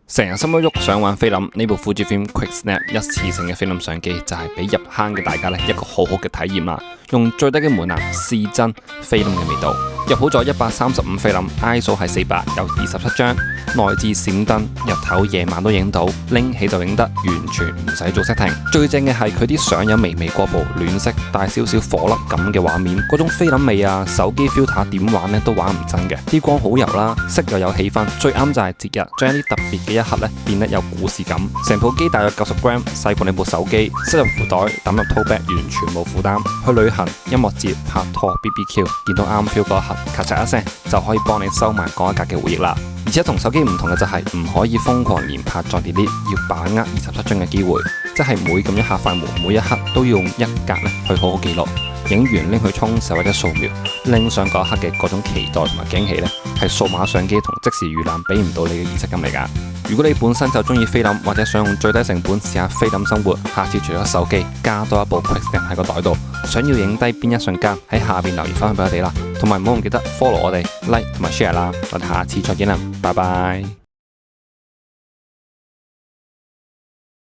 成日心喐喐想玩菲林，呢部 Fujifilm Quick Snap 一次性嘅菲林相機就係俾入坑嘅大家一個好好嘅體驗啦。用最低嘅門檻試真菲林嘅味道。入好咗135菲林 ，ISO 係400，有27張，內置閃燈，日頭夜晚都影到，拎起就影得，完全唔使做 setting。最正嘅係佢啲相有微微過曝、暖色、帶少少火粒感嘅畫面，嗰種菲林味啊，手機 filter 點玩都玩唔真嘅。啲光好柔啦，色又有氣氛，最啱就係節日，將一啲特別嘅一刻變得有故事感。成部機大約90g，細過你部手機，塞入褲袋，抌入 tote bag，完全冇負擔。去旅行、音樂節、拍拖、BBQ， 見到啱 feel 嗰一刻，咔嚓一聲就可以幫你收埋嗰一格嘅回憶啦。而且同手機唔同嘅就係唔可以瘋狂連拍再 delete， 要把握27張嘅機會，即係每撳一下快門，每一刻都要用一格去好好記錄。影完拎去沖洗或者掃描，拎上嗰一刻嘅嗰種期待同埋驚喜係數碼相機同即時預覽俾唔到你嘅儀式感嚟㗎。如果你本身就中意菲林，或者想用最低成本試下菲林生活，下次除咗手機，加多一部 Quick Snap 喺個袋度，想要影低邊一瞬間，喺下邊留言分享俾我哋啦。同埋唔好唔記得 follow 我哋 like 同埋 share 啦。我哋下次再見啦，拜拜。